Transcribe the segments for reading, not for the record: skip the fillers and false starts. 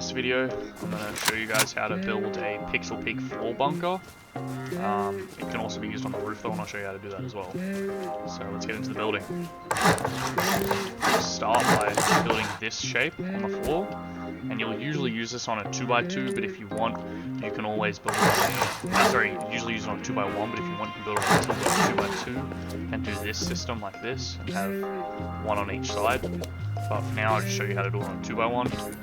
this video, I'm going to show you guys how to build a Pixel Peak floor bunker. It can also be used on the roof though, and I'll show you how to do that as well. So let's get into the building. Start by building this shape on the floor, and you'll usually use this on a 2x2, but if you want, you can always build it on a, usually use it on a 2x1, but if you want, you can build it on a 2x2 and do this system like this, and have one on each side. But for now, I'll just show you how to do it on a 2x1.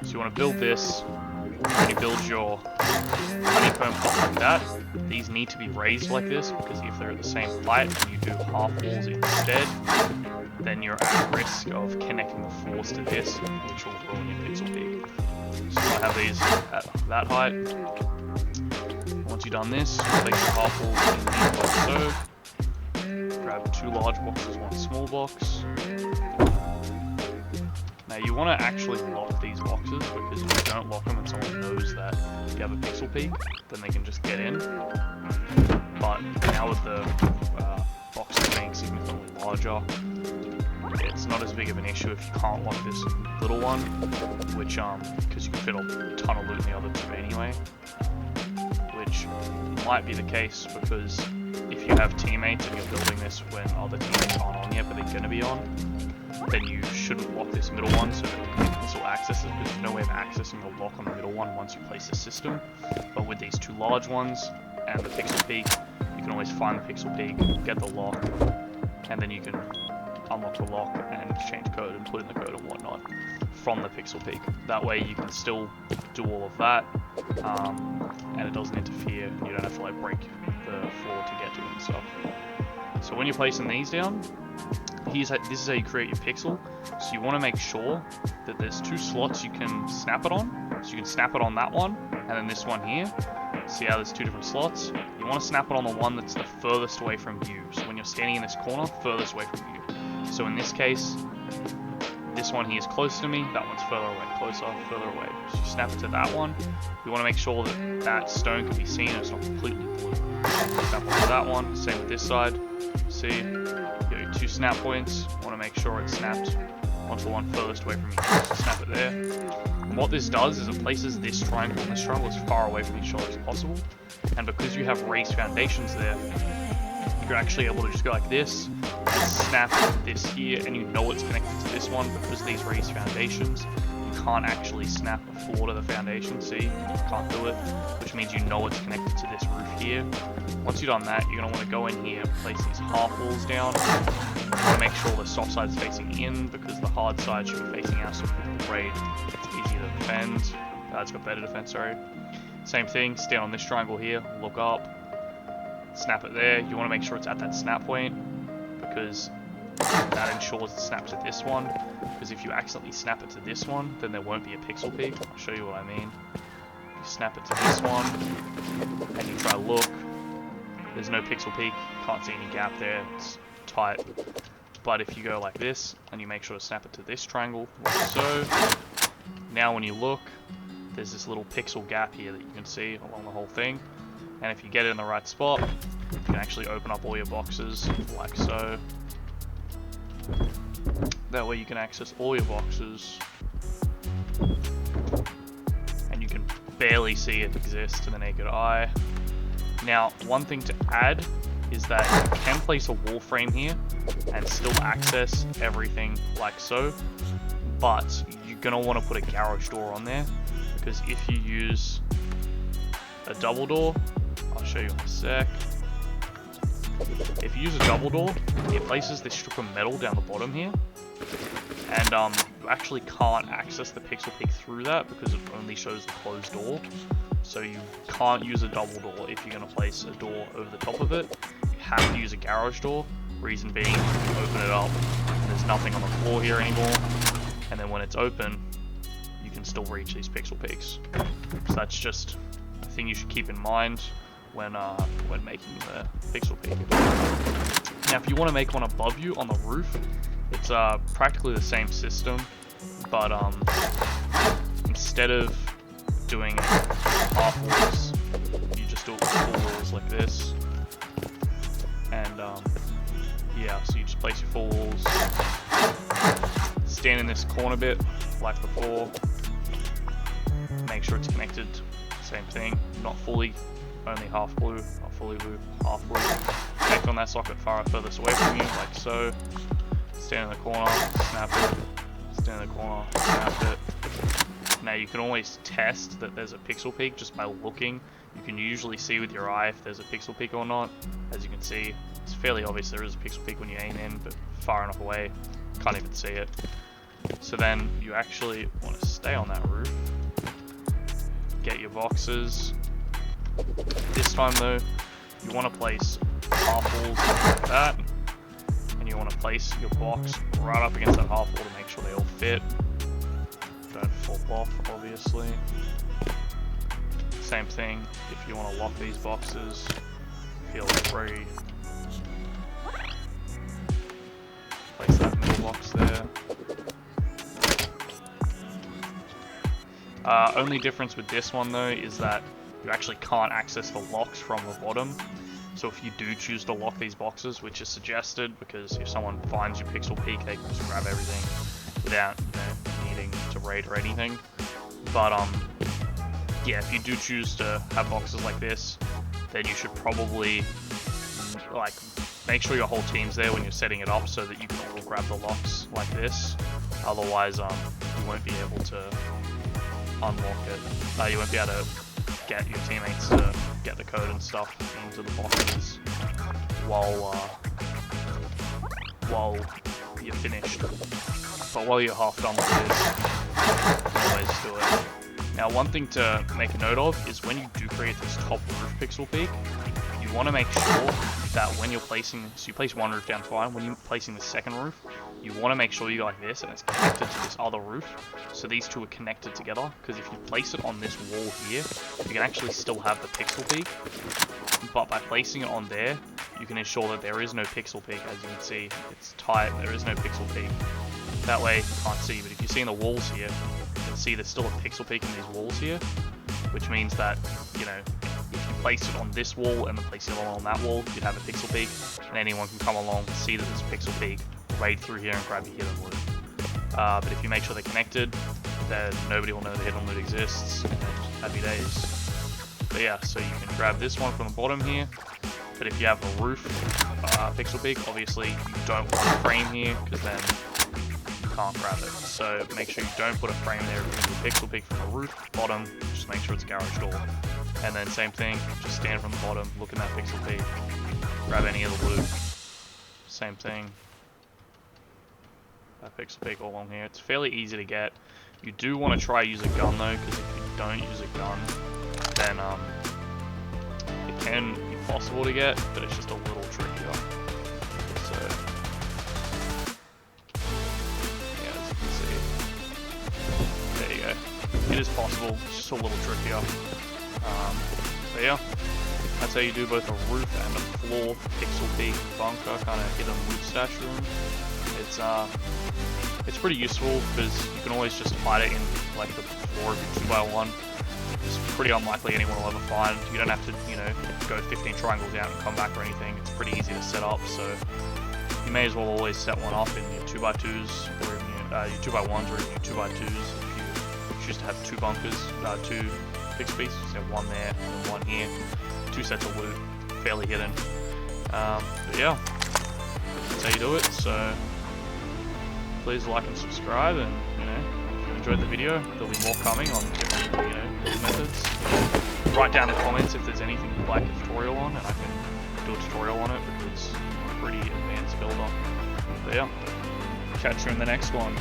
So you want to build this, when you build your honeycomb up like that, these need to be raised like this, because if they're at the same height and you do half walls instead, then you're at risk of connecting the floors to this, which will ruin your Pixel Peak. So you want to have these at that height. Once you've done this, place your half walls in like so. Grab 2 large boxes, 1 small box. Now you want to actually lock these boxes, because if you don't lock them and someone knows that you have a Pixel Peak, then they can just get in. But now with the boxes being significantly larger, it's not as big of an issue if you can't lock this little one, which because you can fit a ton of loot in the other 2 anyway, which might be the case because if you have teammates and you're building this when other teammates aren't on yet but they're going to be on, then you shouldn't lock this middle one so that this will access it, because there's no way of accessing the lock on the middle one once you place the system. But with these 2 large ones and the Pixel Peak, you can always find the Pixel Peak, get the lock, and then you can unlock the lock and change code and put in the code and whatnot from the Pixel Peak. That way you can still do all of that, and it doesn't interfere, and you don't have to like break the floor to get to it and stuff. So when you're placing these down, this is how you create your pixel. So you want to make sure that there's 2 slots you can snap it on. So you can snap it on that one, and then this one here. See how there's 2 different slots? You want to snap it on the one that's the furthest away from you. So when you're standing in this corner, furthest away from you. So in this case, this one here is close to me, that one's further away, closer, further away. So you snap it to that one. You want to make sure that that stone can be seen and it's not completely blue. Snap onto that one, same with this side. See, you got your 2 snap points. You want to make sure it's snapped onto the one furthest away from you. So snap it there. And what this does is it places this triangle and this triangle as far away from each other as possible. And because you have raised foundations there, you're actually able to just go like this, and snap this here, and you know it's connected to this one because of these raised foundations. You can't actually snap a floor to the foundation, see? You can't do it, which means you know it's connected to this roof here. Once you've done that, you're going to want to go in here and place these half walls down. You want to make sure the soft side is facing in, because the hard side should be facing out, so with the raid, it's easier to defend. It's got better defense, sorry. Same thing, stand on this triangle here, look up, snap it there. You want to make sure it's at that snap point, because that ensures it snaps to this one. Because if you accidentally snap it to this one, then there won't be a Pixel Peak. I'll show you what I mean. You snap it to this one, and you try to look. There's no Pixel Peak. Can't see any gap there. It's tight. But if you go like this, and you make sure to snap it to this triangle, like so. Now when you look, there's this little pixel gap here that you can see along the whole thing. And if you get it in the right spot, you can actually open up all your boxes like so. That way you can access all your boxes, and you can barely see it exist to the naked eye. Now, one thing to add is that you can place a wall frame here and still access everything like so, but you're going to want to put a garage door on there, because if you use a double door, I'll show you in a sec. If you use a double door, it places this strip of metal down the bottom here, and you actually can't access the Pixel Peak through that because it only shows the closed door. So you can't use a double door if you're going to place a door over the top of it. You have to use a garage door. Reason being, you open it up, and there's nothing on the floor here anymore, and then when it's open, you can still reach these Pixel Peaks. So that's just a thing you should keep in mind when making the Pixel Peak. Now if you want to make one above you on the roof, it's practically the same system, but instead of doing half walls, you just do it with full walls like this. And yeah, so you just place your 4 walls, stand in this corner bit like before, make sure it's connected. Same thing, not fully, only half blue, not fully blue, half blue. Connect on that socket furthest away from you, like so. Stand in the corner, snap it. Stand in the corner, snap it. Now you can always test that there's a pixel peak just by looking. You can usually see with your eye if there's a pixel peak or not. As you can see, it's fairly obvious there is a pixel peak when you aim in, but far enough away, can't even see it. So then you actually want to stay on that roof. Get your boxes. This time though, you want to place half walls like that. And you want to place your box right up against that half wall to make sure they all fit. Don't fall off, obviously. Same thing, if you want to lock these boxes, feel free. Place that middle box there. Only difference with this one though is that you actually can't access the locks from the bottom. So if you do choose to lock these boxes, which is suggested because if someone finds your pixel peak, they can just grab everything without needing to raid or anything. But yeah, if you do choose to have boxes like this, then you should probably like make sure your whole team's there when you're setting it up so that you can all grab the locks like this. Otherwise, you won't be able to unlock it. You won't be able to get your teammates to get the code and stuff into the boxes while you're finished. But while you're half done with this, you can always do it. Now, one thing to make a note of is when you do create this top roof pixel peak, you want to make sure that when you're placing, so you place one roof down fine, when you're placing the second roof, you want to make sure you go like this and it's connected to this other roof. So these two are connected together, because if you place it on this wall here, you can actually still have the pixel peak. But by placing it on there, you can ensure that there is no pixel peak. As you can see, it's tight, there is no pixel peak. That way you can't see, but if you see in the walls here, you can see there's still a pixel peak in these walls here, which means that, you know, if you place it on this wall and then place it on that wall, you'd have a pixel peak, and anyone can come along, see that there's a pixel peak, raid through here and grab your hidden loot. But if you make sure they're connected, then nobody will know the hidden loot exists, and happy days. But yeah, so you can grab this one from the bottom here, but if you have a roof pixel peak, obviously you don't want a frame here, because then you can't grab it. So make sure you don't put a frame there. If you have a pixel peak from the roof, bottom, just make sure it's garage door. And then same thing, just stand from the bottom, look in that pixel peak, grab any of the loot. Same thing. That pixel peak all along here. It's fairly easy to get. You do want to try use a gun though, because if you don't use a gun, then it can be possible to get, but it's just a little trickier. So yeah, as you can see, there you go. It is possible, it's just a little trickier. But yeah, that's how you do both a roof and a floor pixel peak bunker kind of hidden loot stash room. It's pretty useful because you can always just hide it in like the floor of your 2x1. It's pretty unlikely anyone will ever find. You don't have to, you know, go 15 triangles out and come back or anything. It's pretty easy to set up, so you may as well always set one up in your 2x2s or in your 2x1s or in your 2x2s if you choose to have two bunkers, two pixel peaks. So one there and one here. Two sets of loot, fairly hidden. But yeah, that's how you do it. So please like and subscribe, and you know, if you enjoyed the video, there'll be more coming on different, you know, methods. Write down in the comments if there's anything you'd like a tutorial on, and I can do a tutorial on it because it's a pretty advanced builder. But yeah, catch you in the next one.